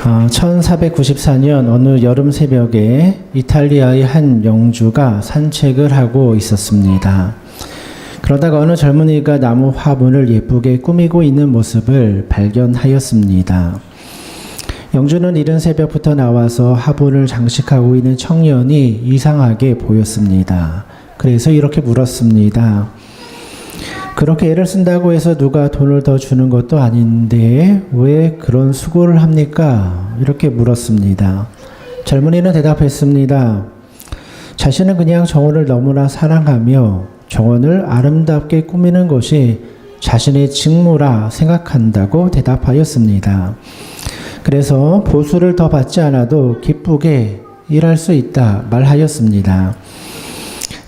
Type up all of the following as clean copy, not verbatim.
1494년 어느 여름 새벽에 이탈리아의 한 영주가 산책을 하고 있었습니다. 그러다가 어느 젊은이가 나무 화분을 예쁘게 꾸미고 있는 모습을 발견하였습니다. 영주는 이른 새벽부터 나와서 화분을 장식하고 있는 청년이 이상하게 보였습니다. 그래서 이렇게 물었습니다. 그렇게 애를 쓴다고 해서 누가 돈을 더 주는 것도 아닌데 왜 그런 수고를 합니까? 이렇게 물었습니다. 젊은이는 대답했습니다. 자신은 그냥 정원을 너무나 사랑하며 정원을 아름답게 꾸미는 것이 자신의 직무라 생각한다고 대답하였습니다. 그래서 보수를 더 받지 않아도 기쁘게 일할 수 있다 말하였습니다.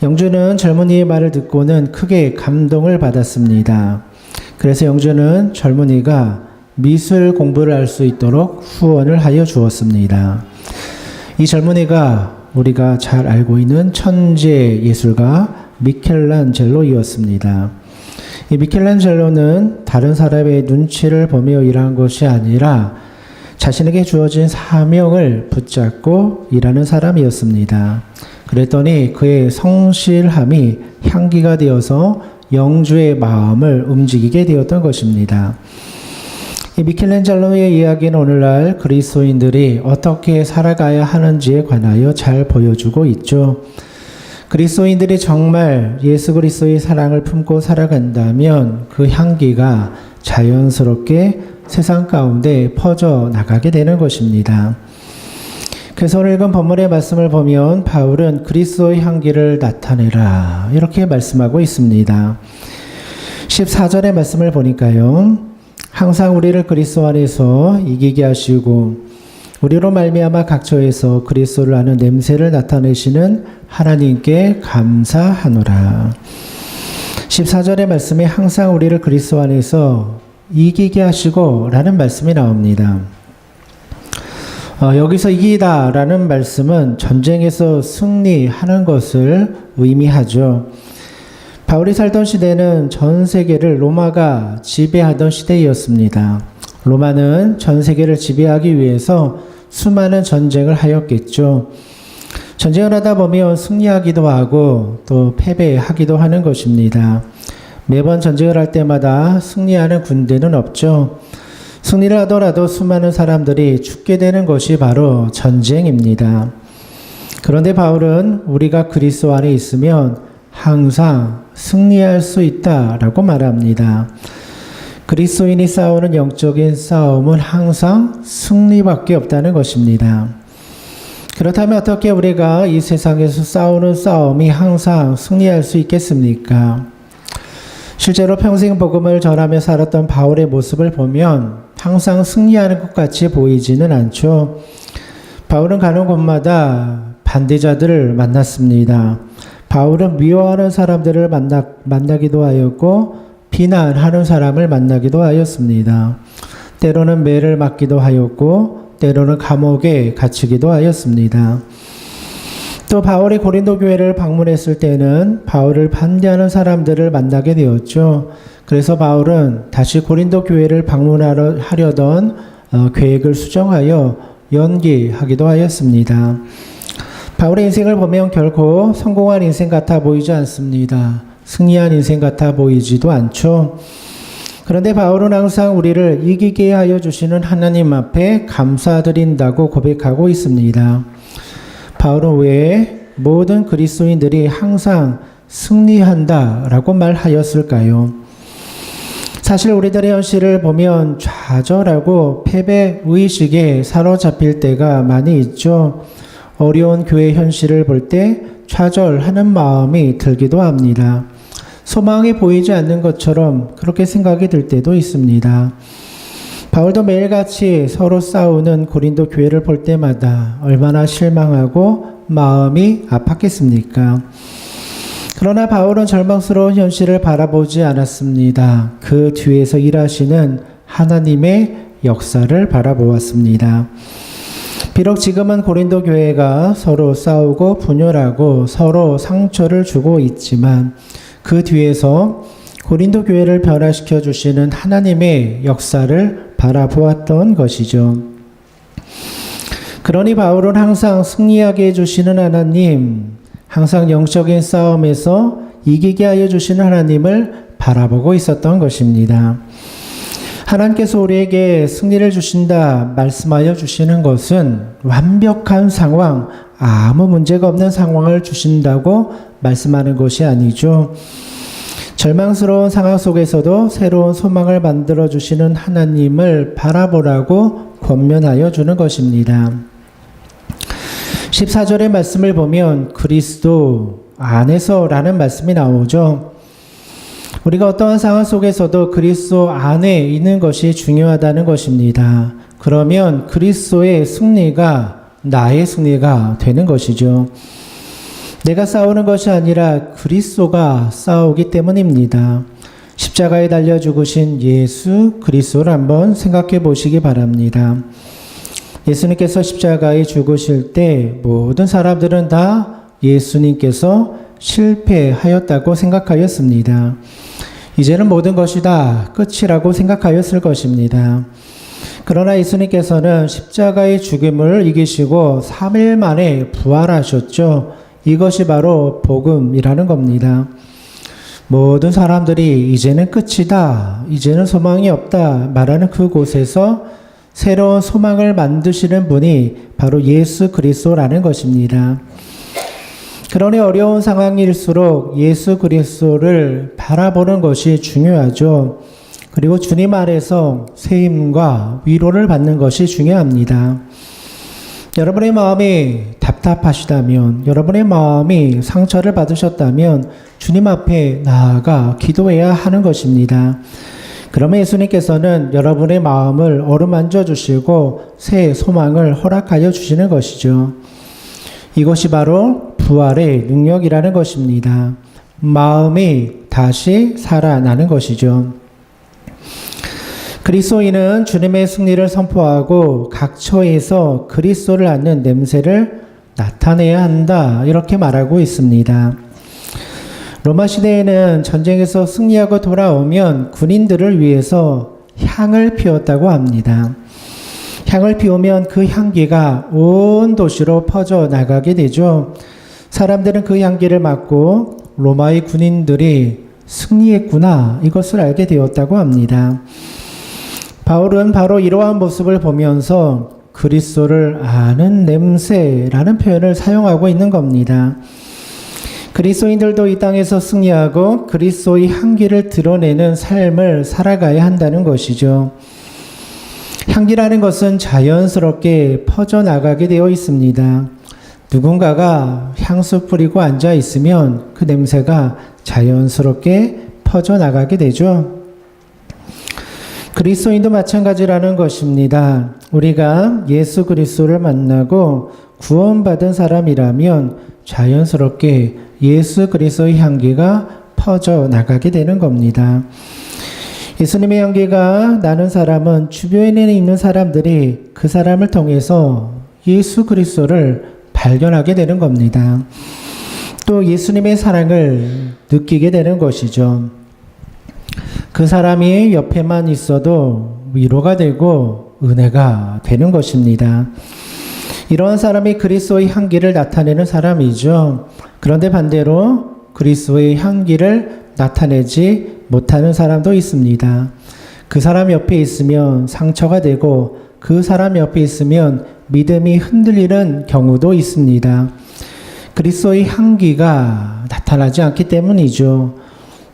영주는 젊은이의 말을 듣고는 크게 감동을 받았습니다. 그래서 영주는 젊은이가 미술 공부를 할 수 있도록 후원을 하여 주었습니다. 이 젊은이가 우리가 잘 알고 있는 천재 예술가 미켈란젤로이었습니다. 이 미켈란젤로는 다른 사람의 눈치를 보며 일한 것이 아니라 자신에게 주어진 사명을 붙잡고 일하는 사람이었습니다. 그랬더니 그의 성실함이 향기가 되어서 영주의 마음을 움직이게 되었던 것입니다. 이 미켈란젤로의 이야기는 오늘날 그리스도인들이 어떻게 살아가야 하는지에 관하여 잘 보여주고 있죠. 그리스도인들이 정말 예수 그리스도의 사랑을 품고 살아간다면 그 향기가 자연스럽게 세상 가운데 퍼져 나가게 되는 것입니다. 그래서 오늘 읽은 본문의 말씀을 보면 바울은 그리스도의 향기를 나타내라 이렇게 말씀하고 있습니다. 14절의 말씀을 보니까요. 항상 우리를 그리스도 안에서 이기게 하시고 우리로 말미암아 각처에서 그리스도를 아는 냄새를 나타내시는 하나님께 감사하노라. 14절의 말씀에 항상 우리를 그리스도 안에서 이기게 하시고 라는 말씀이 나옵니다. 여기서 이기다 라는 말씀은 전쟁에서 승리하는 것을 의미하죠. 바울이 살던 시대는 전 세계를 로마가 지배하던 시대였습니다. 로마는 전 세계를 지배하기 위해서 수많은 전쟁을 하였겠죠. 전쟁을 하다 보면 승리하기도 하고 또 패배하기도 하는 것입니다. 매번 전쟁을 할 때마다 승리하는 군대는 없죠. 승리를 하더라도 수많은 사람들이 죽게 되는 것이 바로 전쟁입니다. 그런데 바울은 우리가 그리스도 안에 있으면 항상 승리할 수 있다라고 말합니다. 그리스도인이 싸우는 영적인 싸움은 항상 승리밖에 없다는 것입니다. 그렇다면 어떻게 우리가 이 세상에서 싸우는 싸움이 항상 승리할 수 있겠습니까? 실제로 평생 복음을 전하며 살았던 바울의 모습을 보면 항상 승리하는 것 같이 보이지는 않죠. 바울은 가는 곳마다 반대자들을 만났습니다. 바울은 미워하는 사람들을 만나기도 하였고 비난하는 사람을 만나기도 하였습니다. 때로는 매를 맞기도 하였고 때로는 감옥에 갇히기도 하였습니다. 또 바울이 고린도 교회를 방문했을 때는 바울을 반대하는 사람들을 만나게 되었죠. 그래서 바울은 다시 고린도 교회를 방문하려던 계획을 수정하여 연기하기도 하였습니다. 바울의 인생을 보면 결코 성공한 인생 같아 보이지 않습니다. 승리한 인생 같아 보이지도 않죠. 그런데 바울은 항상 우리를 이기게 하여 주시는 하나님 앞에 감사드린다고 고백하고 있습니다. 바울은 왜 모든 그리스도인들이 항상 승리한다라고 말하였을까요? 사실 우리들의 현실을 보면 좌절하고 패배의식에 사로잡힐 때가 많이 있죠. 어려운 교회 현실을 볼 때 좌절하는 마음이 들기도 합니다. 소망이 보이지 않는 것처럼 그렇게 생각이 들 때도 있습니다. 바울도 매일같이 서로 싸우는 고린도 교회를 볼 때마다 얼마나 실망하고 마음이 아팠겠습니까? 그러나 바울은 절망스러운 현실을 바라보지 않았습니다. 그 뒤에서 일하시는 하나님의 역사를 바라보았습니다. 비록 지금은 고린도 교회가 서로 싸우고 분열하고 서로 상처를 주고 있지만 그 뒤에서 고린도 교회를 변화시켜 주시는 하나님의 역사를 바라보았던 것이죠. 그러니 바울은 항상 승리하게 해주시는 하나님, 항상 영적인 싸움에서 이기게 하여 주시는 하나님을 바라보고 있었던 것입니다. 하나님께서 우리에게 승리를 주신다 말씀하여 주시는 것은 완벽한 상황, 아무 문제가 없는 상황을 주신다고 말씀하는 것이 아니죠. 절망스러운 상황 속에서도 새로운 소망을 만들어 주시는 하나님을 바라보라고 권면하여 주는 것입니다. 14절의 말씀을 보면 그리스도 안에서라는 말씀이 나오죠. 우리가 어떠한 상황 속에서도 그리스도 안에 있는 것이 중요하다는 것입니다. 그러면 그리스도의 승리가 나의 승리가 되는 것이죠. 내가 싸우는 것이 아니라 그리스도가 싸우기 때문입니다. 십자가에 달려 죽으신 예수 그리스도를 한번 생각해 보시기 바랍니다. 예수님께서 십자가에 죽으실 때 모든 사람들은 다 예수님께서 실패하였다고 생각하였습니다. 이제는 모든 것이 다 끝이라고 생각하였을 것입니다. 그러나 예수님께서는 십자가의 죽음을 이기시고 3일 만에 부활하셨죠. 이것이 바로 복음이라는 겁니다. 모든 사람들이 이제는 끝이다, 이제는 소망이 없다 말하는 그곳에서 새로운 소망을 만드시는 분이 바로 예수 그리스도라는 것입니다. 그러니 어려운 상황일수록 예수 그리스도를 바라보는 것이 중요하죠. 그리고 주님 안에서 세임과 위로를 받는 것이 중요합니다. 여러분의 마음이 답답하시다면, 여러분의 마음이 상처를 받으셨다면 주님 앞에 나아가 기도해야 하는 것입니다. 그러면 예수님께서는 여러분의 마음을 어루만져 주시고 새 소망을 허락하여 주시는 것이죠. 이것이 바로 부활의 능력이라는 것입니다. 마음이 다시 살아나는 것이죠. 그리스도인은 주님의 승리를 선포하고 각 처에서 그리스도를 안는 냄새를 나타내야 한다, 이렇게 말하고 있습니다. 로마 시대에는 전쟁에서 승리하고 돌아오면 군인들을 위해서 향을 피웠다고 합니다. 향을 피우면 그 향기가 온 도시로 퍼져 나가게 되죠. 사람들은 그 향기를 맡고 로마의 군인들이 승리했구나, 이것을 알게 되었다고 합니다. 바울은 바로 이러한 모습을 보면서 그리스도를 아는 냄새라는 표현을 사용하고 있는 겁니다. 그리스도인들도 이 땅에서 승리하고 그리스도의 향기를 드러내는 삶을 살아가야 한다는 것이죠. 향기라는 것은 자연스럽게 퍼져나가게 되어 있습니다. 누군가가 향수 뿌리고 앉아 있으면 그 냄새가 자연스럽게 퍼져나가게 되죠. 그리스도인도 마찬가지라는 것입니다. 우리가 예수 그리스도를 만나고 구원받은 사람이라면 자연스럽게 예수 그리스도의 향기가 퍼져나가게 되는 겁니다. 예수님의 향기가 나는 사람은 주변에 있는 사람들이 그 사람을 통해서 예수 그리스도를 발견하게 되는 겁니다. 또 예수님의 사랑을 느끼게 되는 것이죠. 그 사람이 옆에만 있어도 위로가 되고 은혜가 되는 것입니다. 이러한 사람이 그리스도의 향기를 나타내는 사람이죠. 그런데 반대로 그리스도의 향기를 나타내지 못하는 사람도 있습니다. 그 사람 옆에 있으면 상처가 되고 그 사람 옆에 있으면 믿음이 흔들리는 경우도 있습니다. 그리스도의 향기가 나타나지 않기 때문이죠.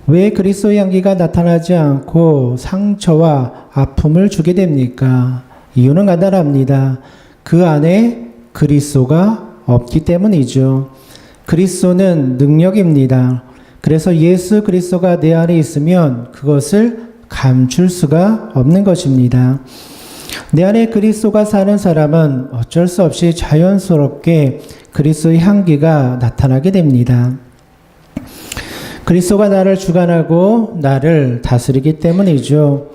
왜 그리스도의 향기가 나타나지 않고 상처와 아픔을 주게 됩니까? 이유는 간단합니다. 그 안에 그리스도가 없기 때문이죠. 그리스도는 능력입니다. 그래서 예수 그리스도가 내 안에 있으면 그것을 감출 수가 없는 것입니다. 내 안에 그리스도가 사는 사람은 어쩔 수 없이 자연스럽게 그리스도의 향기가 나타나게 됩니다. 그리스도가 나를 주관하고 나를 다스리기 때문이죠.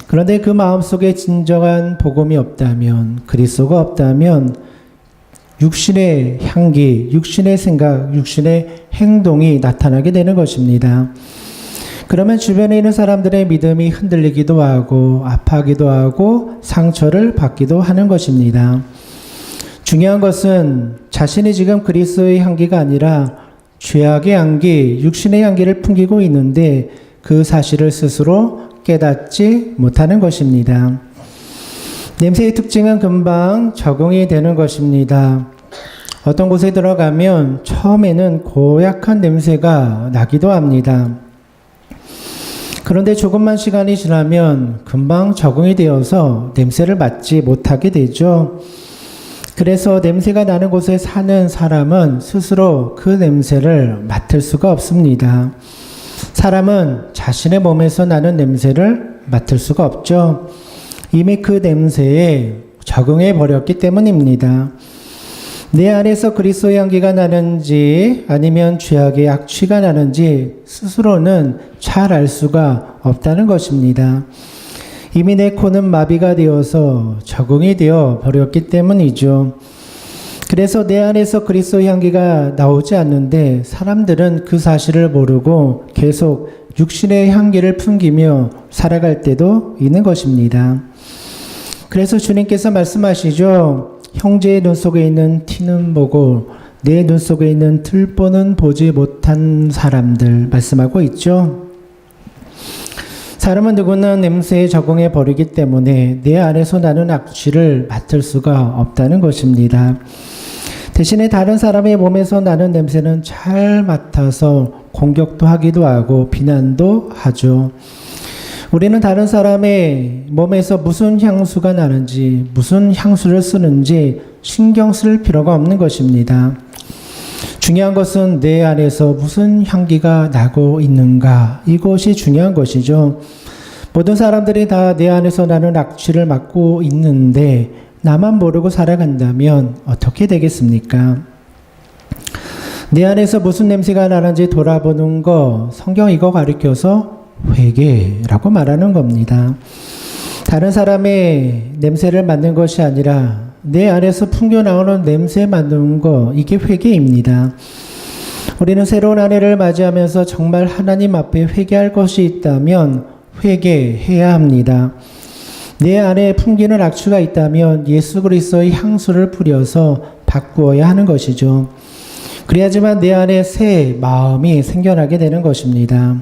그런데 그 마음속에 진정한 복음이 없다면, 그리스도가 없다면 육신의 향기, 육신의 생각, 육신의 행동이 나타나게 되는 것입니다. 그러면 주변에 있는 사람들의 믿음이 흔들리기도 하고 아파하기도 하고 상처를 받기도 하는 것입니다. 중요한 것은 자신이 지금 그리스도의 향기가 아니라 죄악의 향기, 육신의 향기를 풍기고 있는데 그 사실을 스스로 깨닫지 못하는 것입니다. 냄새의 특징은 금방 적응이 되는 것입니다. 어떤 곳에 들어가면 처음에는 고약한 냄새가 나기도 합니다. 그런데 조금만 시간이 지나면 금방 적응이 되어서 냄새를 맡지 못하게 되죠. 그래서 냄새가 나는 곳에 사는 사람은 스스로 그 냄새를 맡을 수가 없습니다. 사람은 자신의 몸에서 나는 냄새를 맡을 수가 없죠. 이미 그 냄새에 적응해 버렸기 때문입니다. 내 안에서 그리스도의 향기가 나는지 아니면 죄악의 악취가 나는지 스스로는 잘 알 수가 없다는 것입니다. 이미 내 코는 마비가 되어서 적응이 되어 버렸기 때문이죠. 그래서 내 안에서 그리스도의 향기가 나오지 않는데 사람들은 그 사실을 모르고 계속 육신의 향기를 풍기며 살아갈 때도 있는 것입니다. 그래서 주님께서 말씀하시죠. 형제의 눈 속에 있는 티는 보고 내 눈 속에 있는 틀보는 보지 못한 사람들 말씀하고 있죠. 사람은 누구나 냄새에 적응해 버리기 때문에 내 안에서 나는 악취를 맡을 수가 없다는 것입니다. 대신에 다른 사람의 몸에서 나는 냄새는 잘 맡아서 공격도 하기도 하고 비난도 하죠. 우리는 다른 사람의 몸에서 무슨 향수가 나는지, 무슨 향수를 쓰는지 신경 쓸 필요가 없는 것입니다. 중요한 것은 내 안에서 무슨 향기가 나고 있는가, 이것이 중요한 것이죠. 모든 사람들이 다 내 안에서 나는 악취를 맡고 있는데 나만 모르고 살아간다면 어떻게 되겠습니까? 내 안에서 무슨 냄새가 나는지 돌아보는 거, 성경 이거 가르쳐서 회개라고 말하는 겁니다. 다른 사람의 냄새를 맡는 것이 아니라 내 안에서 풍겨나오는 냄새 맡는 거, 이게 회개입니다. 우리는 새로운 한 해를 맞이하면서 정말 하나님 앞에 회개할 것이 있다면 회개해야 합니다. 내 안에 풍기는 악취가 있다면 예수 그리스도의 향수를 뿌려서 바꾸어야 하는 것이죠. 그래야지만 내 안에 새 마음이 생겨나게 되는 것입니다.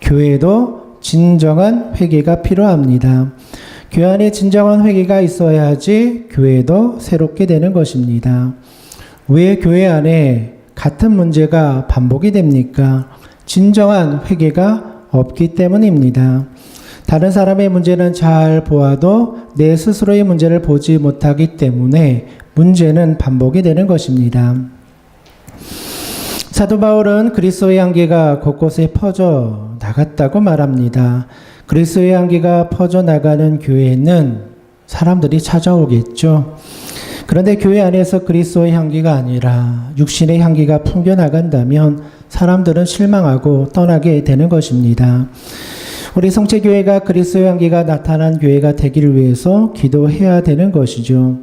교회도 진정한 회개가 필요합니다. 교회 안에 진정한 회개가 있어야지 교회도 새롭게 되는 것입니다. 왜 교회 안에 같은 문제가 반복이 됩니까? 진정한 회개가 없기 때문입니다. 다른 사람의 문제는 잘 보아도 내 스스로의 문제를 보지 못하기 때문에 문제는 반복이 되는 것입니다. 사도 바울은 그리스도의 향기가 곳곳에 퍼져 나갔다고 말합니다. 그리스도의 향기가 퍼져 나가는 교회에는 사람들이 찾아오겠죠. 그런데 교회 안에서 그리스도의 향기가 아니라 육신의 향기가 풍겨 나간다면 사람들은 실망하고 떠나게 되는 것입니다. 우리 성체교회가 그리스도의 향기가 나타난 교회가 되기를 위해서 기도해야 되는 것이죠.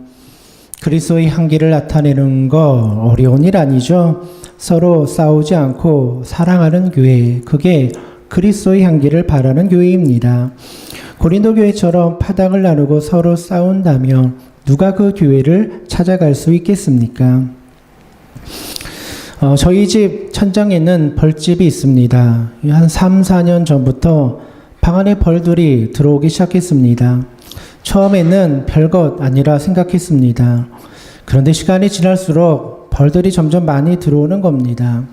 그리스도의 향기를 나타내는 거 어려운 일 아니죠. 서로 싸우지 않고 사랑하는 교회, 그게 그리스도의 향기를 바라는 교회입니다. 고린도 교회처럼 파당을 나누고 서로 싸운다면 누가 그 교회를 찾아갈 수 있겠습니까? 저희 집 천장에는 벌집이 있습니다. 한 3, 4년 전부터 방 안에 벌들이 들어오기 시작했습니다. 처음에는 별것 아니라 생각했습니다. 그런데 시간이 지날수록 벌들이 점점 많이 들어오는 겁니다.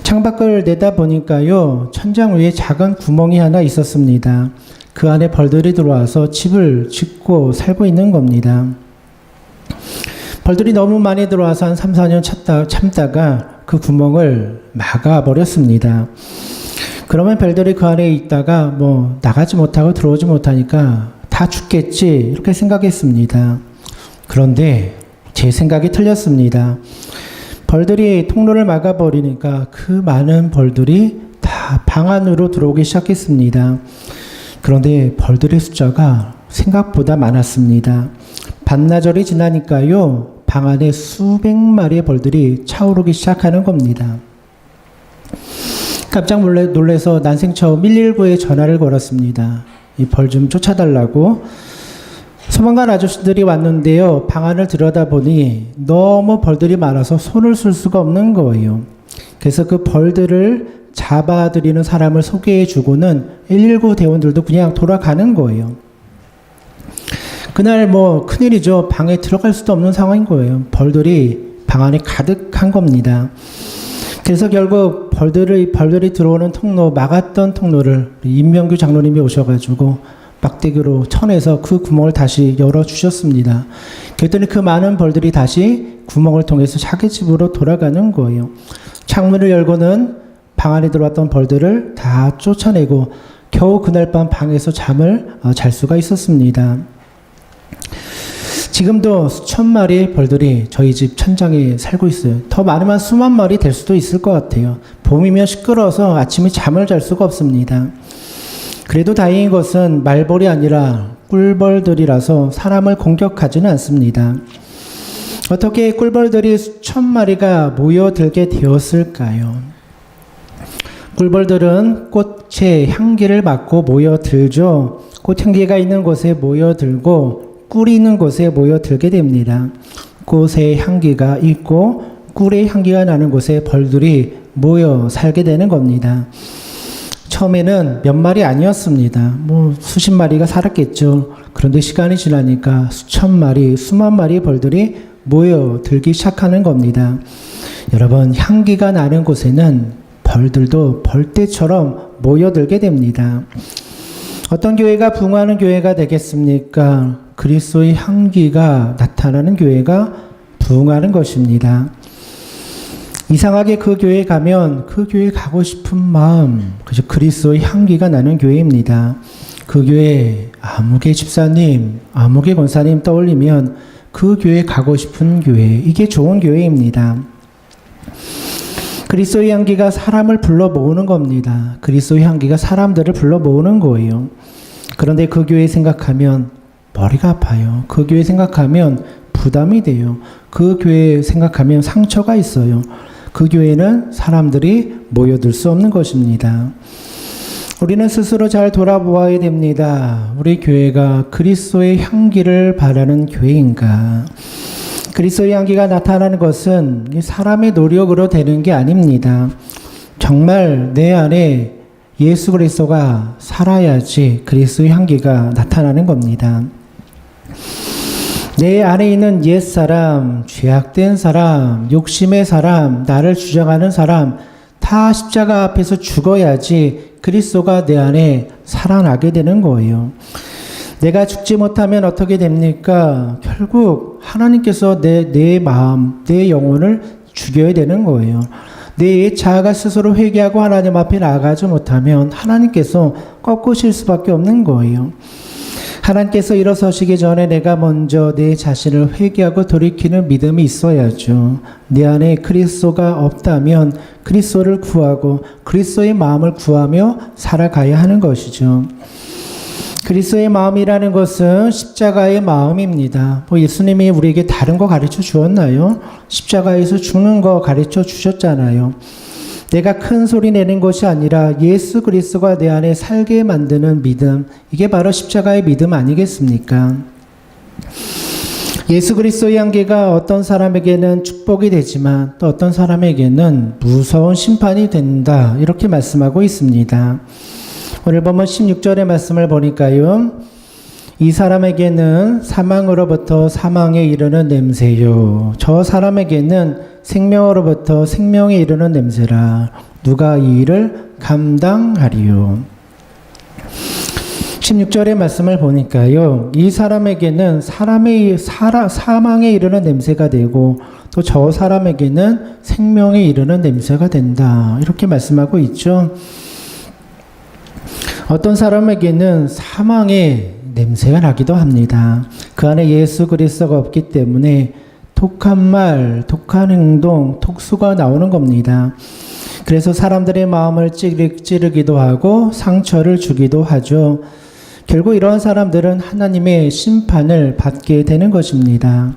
창밖을 내다보니까요, 천장 위에 작은 구멍이 하나 있었습니다. 그 안에 벌들이 들어와서 집을 짓고 살고 있는 겁니다. 벌들이 너무 많이 들어와서 한 3, 4년 참다가 그 구멍을 막아버렸습니다. 그러면 별들이 그 안에 있다가 나가지 못하고 들어오지 못하니까 다 죽겠지 이렇게 생각했습니다. 그런데 제 생각이 틀렸습니다. 벌들이 통로를 막아버리니까 그 많은 벌들이 다 방 안으로 들어오기 시작했습니다. 그런데 벌들의 숫자가 생각보다 많았습니다. 반나절이 지나니까요, 방 안에 수백 마리의 벌들이 차오르기 시작하는 겁니다. 깜짝 놀라서 난생 처음 119에 전화를 걸었습니다. 이 벌 좀 쫓아달라고. 소방관 아저씨들이 왔는데요. 방 안을 들여다보니 너무 벌들이 많아서 손을 쓸 수가 없는 거예요. 그래서 그 벌들을 잡아들이는 사람을 소개해 주고는 119 대원들도 그냥 돌아가는 거예요. 그날 큰일이죠. 방에 들어갈 수도 없는 상황인 거예요. 벌들이 방 안에 가득한 겁니다. 그래서 결국 벌들이 들어오는 통로, 막았던 통로를 임명규 장로님이 오셔가지고 막대기로 쳐내서 그 구멍을 다시 열어주셨습니다. 그랬더니 그 많은 벌들이 다시 구멍을 통해서 자기 집으로 돌아가는 거예요. 창문을 열고는 방 안에 들어왔던 벌들을 다 쫓아내고 겨우 그날 밤 방에서 잠을 잘 수가 있었습니다. 지금도 수천 마리의 벌들이 저희 집 천장에 살고 있어요. 더 많으면 수만 마리 될 수도 있을 것 같아요. 봄이면 시끄러워서 아침에 잠을 잘 수가 없습니다. 그래도 다행인 것은 말벌이 아니라 꿀벌들이라서 사람을 공격하지는 않습니다. 어떻게 꿀벌들이 수천 마리가 모여들게 되었을까요? 꿀벌들은 꽃의 향기를 맡고 모여들죠. 꽃향기가 있는 곳에 모여들고 꿀이 있는 곳에 모여들게 됩니다. 꽃의 향기가 있고 꿀의 향기가 나는 곳에 벌들이 모여 살게 되는 겁니다. 처음에는 몇 마리 아니었습니다. 수십 마리가 살았겠죠. 그런데 시간이 지나니까 수천 마리, 수만 마리의 벌들이 모여들기 시작하는 겁니다. 여러분, 향기가 나는 곳에는 벌들도 벌떼처럼 모여들게 됩니다. 어떤 교회가 부흥하는 교회가 되겠습니까? 그리스도의 향기가 나타나는 교회가 부흥하는 것입니다. 이상하게 그 교회에 가면 그 교회에 가고 싶은 마음, 그저 그리스도의 향기가 나는 교회입니다. 그 교회 아무개 집사님, 아무개 권사님 떠올리면 그 교회에 가고 싶은 교회, 이게 좋은 교회입니다. 그리스도의 향기가 사람을 불러 모으는 겁니다. 그리스도의 향기가 사람들을 불러 모으는 거예요. 그런데 그 교회 생각하면 머리가 아파요. 그 교회 생각하면 부담이 돼요. 그 교회 생각하면 상처가 있어요. 그 교회는 사람들이 모여들 수 없는 것입니다. 우리는 스스로 잘 돌아보아야 됩니다. 우리 교회가 그리스도의 향기를 바라는 교회인가? 그리스도의 향기가 나타나는 것은 사람의 노력으로 되는 게 아닙니다. 정말 내 안에 예수 그리스도가 살아야지 그리스도의 향기가 나타나는 겁니다. 내 안에 있는 옛사람, 죄악된 사람, 욕심의 사람, 나를 주장하는 사람 다 십자가 앞에서 죽어야지 그리스도가 내 안에 살아나게 되는 거예요. 내가 죽지 못하면 어떻게 됩니까? 결국 하나님께서 내 마음, 내 영혼을 죽여야 되는 거예요. 내 자아가 스스로 회개하고 하나님 앞에 나아가지 못하면 하나님께서 꺾으실 수밖에 없는 거예요. 하나님께서 일어서시기 전에 내가 먼저 내 자신을 회개하고 돌이키는 믿음이 있어야죠. 내 안에 그리스도가 없다면 그리스도를 구하고 그리스도의 마음을 구하며 살아가야 하는 것이죠. 그리스도의 마음이라는 것은 십자가의 마음입니다. 예수님이 우리에게 다른 거 가르쳐 주었나요? 십자가에서 죽는 거 가르쳐 주셨잖아요. 내가 큰 소리 내는 것이 아니라 예수 그리스도가 내 안에 살게 만드는 믿음, 이게 바로 십자가의 믿음 아니겠습니까? 예수 그리스도의 향기가 어떤 사람에게는 축복이 되지만 또 어떤 사람에게는 무서운 심판이 된다, 이렇게 말씀하고 있습니다. 오늘 보면 16절의 말씀을 보니까요, 이 사람에게는 사망으로부터 사망에 이르는 냄새요, 저 사람에게는 생명으로부터 생명에 이르는 냄새라. 누가 이 일을 감당하리요. 16절의 말씀을 보니까요, 이 사람에게는 사망에 이르는 냄새가 되고 또 저 사람에게는 생명에 이르는 냄새가 된다, 이렇게 말씀하고 있죠. 어떤 사람에게는 사망의 냄새가 나기도 합니다. 그 안에 예수 그리스도가 없기 때문에 독한 말, 독한 행동, 독수가 나오는 겁니다. 그래서 사람들의 마음을 찌르기도 하고 상처를 주기도 하죠. 결국 이러한 사람들은 하나님의 심판을 받게 되는 것입니다.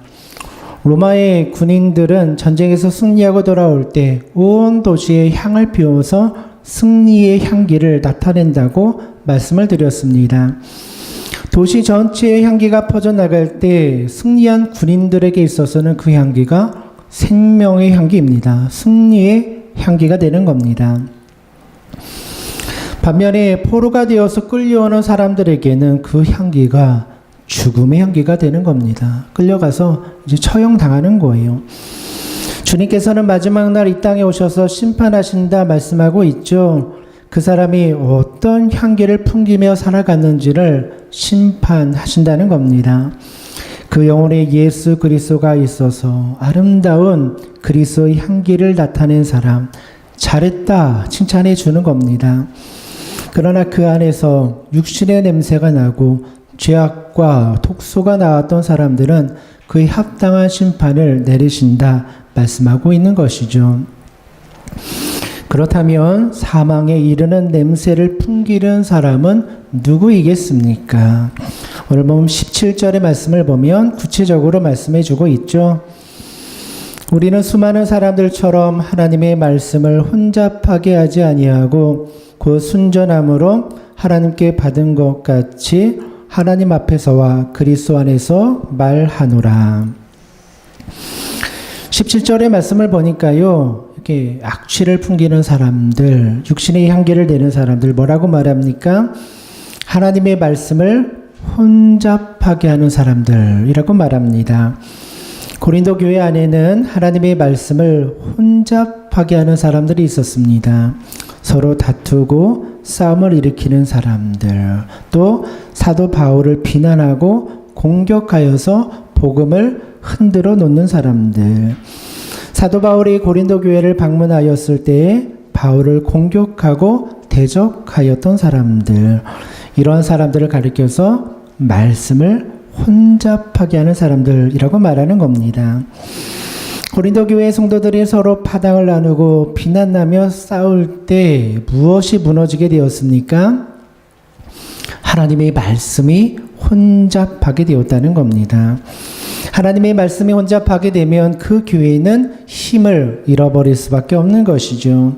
로마의 군인들은 전쟁에서 승리하고 돌아올 때 온 도시에 향을 피워서 승리의 향기를 나타낸다고 말씀을 드렸습니다. 도시 전체의 향기가 퍼져나갈 때 승리한 군인들에게 있어서는 그 향기가 생명의 향기입니다. 승리의 향기가 되는 겁니다. 반면에 포로가 되어서 끌려오는 사람들에게는 그 향기가 죽음의 향기가 되는 겁니다. 끌려가서 이제 처형당하는 거예요. 주님께서는 마지막 날 이 땅에 오셔서 심판하신다 말씀하고 있죠. 그 사람이 어떤 향기를 풍기며 살아갔는지를 심판하신다는 겁니다. 그 영혼에 예수 그리스도가 있어서 아름다운 그리스도의 향기를 나타낸 사람, 잘했다 칭찬해 주는 겁니다. 그러나 그 안에서 육신의 냄새가 나고 죄악과 독소가 나왔던 사람들은 그에 합당한 심판을 내리신다 말씀하고 있는 것이죠. 그렇다면 사망에 이르는 냄새를 풍기는 사람은 누구이겠습니까? 오늘 보면 17절의 말씀을 보면 구체적으로 말씀해 주고 있죠. 우리는 수많은 사람들처럼 하나님의 말씀을 혼잡하게 하지 아니하고 그 순전함으로 하나님께 받은 것 같이 하나님 앞에서와 그리스도 안에서 말하노라. 17절의 말씀을 보니까요. 이렇게 악취를 풍기는 사람들, 육신의 향기를 내는 사람들 뭐라고 말합니까? 하나님의 말씀을 혼잡하게 하는 사람들이라고 말합니다. 고린도 교회 안에는 하나님의 말씀을 혼잡하게 하는 사람들이 있었습니다. 서로 다투고 싸움을 일으키는 사람들, 또 사도 바울을 비난하고 공격하여서 복음을 흔들어 놓는 사람들. 사도 바울이 고린도 교회를 방문하였을 때에 바울을 공격하고 대적하였던 사람들, 이런 사람들을 가리켜서 말씀을 혼잡하게 하는 사람들이라고 말하는 겁니다. 고린도 교회 성도들이 서로 파당을 나누고 비난하며 싸울 때 무엇이 무너지게 되었습니까? 하나님의 말씀이 혼잡하게 되었다는 겁니다. 하나님의 말씀이 혼잡하게 되면 그 교회는 힘을 잃어버릴 수밖에 없는 것이죠.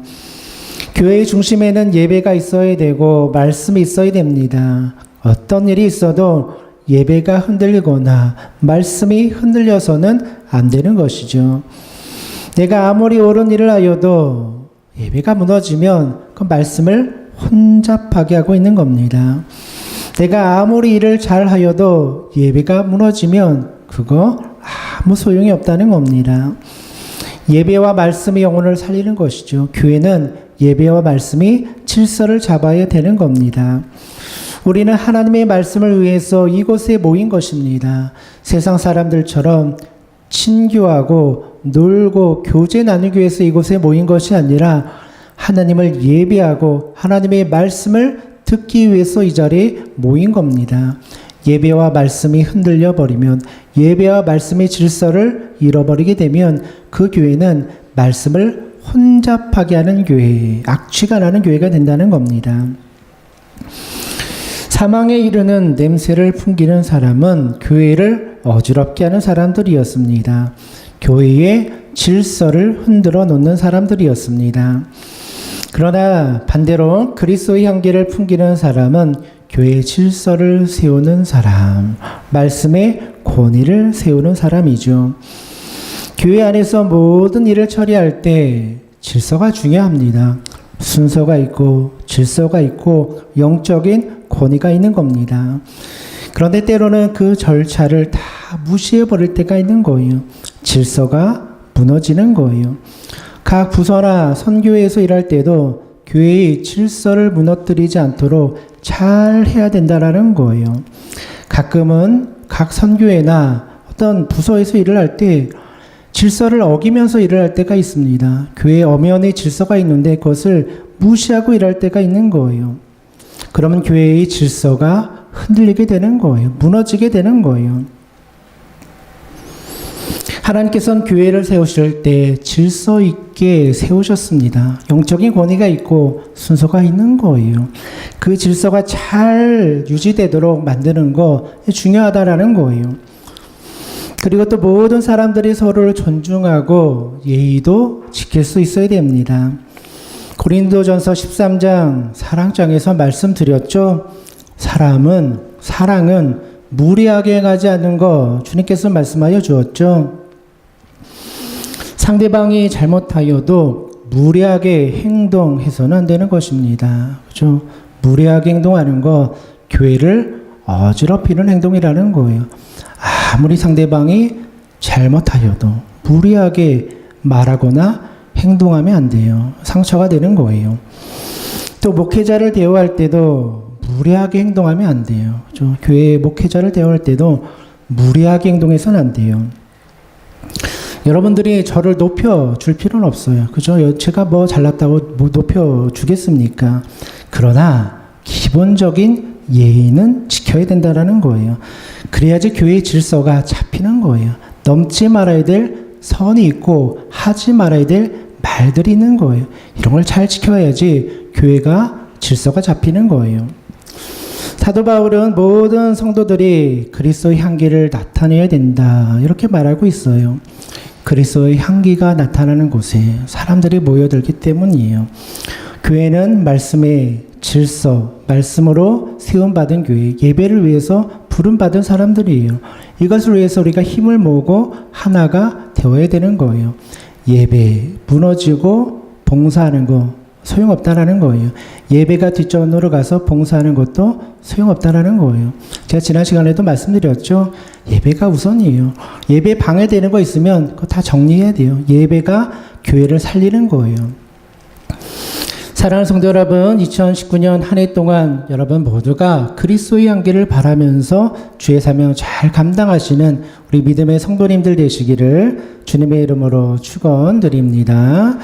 교회의 중심에는 예배가 있어야 되고 말씀이 있어야 됩니다. 어떤 일이 있어도 예배가 흔들리거나 말씀이 흔들려서는 안 되는 것이죠. 내가 아무리 옳은 일을 하여도 예배가 무너지면 그 말씀을 혼잡하게 하고 있는 겁니다. 내가 아무리 일을 잘 하여도 예배가 무너지면 그거 아무 소용이 없다는 겁니다. 예배와 말씀이 영혼을 살리는 것이죠. 교회는 예배와 말씀이 질서를 잡아야 되는 겁니다. 우리는 하나님의 말씀을 위해서 이곳에 모인 것입니다. 세상 사람들처럼 친교하고 놀고 교제 나누기 위해서 이곳에 모인 것이 아니라 하나님을 예배하고 하나님의 말씀을 듣기 위해서 이 자리에 모인 겁니다. 예배와 말씀이 흔들려 버리면, 예배와 말씀의 질서를 잃어버리게 되면 그 교회는 말씀을 혼잡하게 하는 교회, 악취가 나는 교회가 된다는 겁니다. 사망에 이르는 냄새를 풍기는 사람은 교회를 어지럽게 하는 사람들이었습니다. 교회의 질서를 흔들어 놓는 사람들이었습니다. 그러나 반대로 그리스도의 향기를 풍기는 사람은 교회의 질서를 세우는 사람, 말씀의 권위를 세우는 사람이죠. 교회 안에서 모든 일을 처리할 때 질서가 중요합니다. 순서가 있고 질서가 있고 영적인 권위가 있는 겁니다. 그런데 때로는 그 절차를 다 무시해버릴 때가 있는 거예요. 질서가 무너지는 거예요. 각 부서나 선교회에서 일할 때도 교회의 질서를 무너뜨리지 않도록 잘 해야 된다라는 거예요. 가끔은 각 선교회나 어떤 부서에서 일을 할 때 질서를 어기면서 일을 할 때가 있습니다. 교회 엄연의 질서가 있는데 그것을 무시하고 일할 때가 있는 거예요. 그러면 교회의 질서가 흔들리게 되는 거예요. 무너지게 되는 거예요. 하나님께서는 교회를 세우실 때 질서 있게 세우셨습니다. 영적인 권위가 있고 순서가 있는 거예요. 그 질서가 잘 유지되도록 만드는 거 중요하다라는 거예요. 그리고 또 모든 사람들이 서로를 존중하고 예의도 지킬 수 있어야 됩니다. 고린도전서 13장 사랑장에서 말씀드렸죠. 사람은 사랑은 무리하게 행하지 않는 것 주님께서 말씀하여 주었죠. 상대방이 잘못하여도 무리하게 행동해서는 안 되는 것입니다. 그렇죠? 무리하게 행동하는 거 교회를 어지럽히는 행동이라는 거예요. 아무리 상대방이 잘못하여도 무리하게 말하거나 행동하면 안 돼요. 상처가 되는 거예요. 또 목회자를 대우할 때도 무리하게 행동하면 안 돼요. 그렇죠? 교회 목회자를 대우할 때도 무리하게 행동해서는 안 돼요. 여러분들이 저를 높여줄 필요는 없어요. 그죠? 제가 뭐 잘났다고 뭐 높여주겠습니까? 그러나 기본적인 예의는 지켜야 된다는 거예요. 그래야지 교회의 질서가 잡히는 거예요. 넘지 말아야 될 선이 있고 하지 말아야 될 말들이 있는 거예요. 이런 걸 잘 지켜야지 교회가 질서가 잡히는 거예요. 사도 바울은 모든 성도들이 그리스도의 향기를 나타내야 된다 이렇게 말하고 있어요. 그리스도의 향기가 나타나는 곳에 사람들이 모여들기 때문이에요. 교회는 말씀의 질서, 말씀으로 세움받은 교회, 예배를 위해서 부름받은 사람들이에요. 이것을 위해서 우리가 힘을 모으고 하나가 되어야 되는 거예요. 예배, 무너지고 봉사하는 거 소용없다라는 거예요. 예배가 뒷전으로 가서 봉사하는 것도 소용없다라는 거예요. 제가 지난 시간에도 말씀드렸죠. 예배가 우선이에요. 예배 방해되는 거 있으면 그거 다 정리해야 돼요. 예배가 교회를 살리는 거예요. 사랑하는 성도 여러분, 2019년 한 해 동안 여러분 모두가 그리스도의 향기를 바라면서 주의 사명 잘 감당하시는 우리 믿음의 성도님들 되시기를 주님의 이름으로 축원드립니다.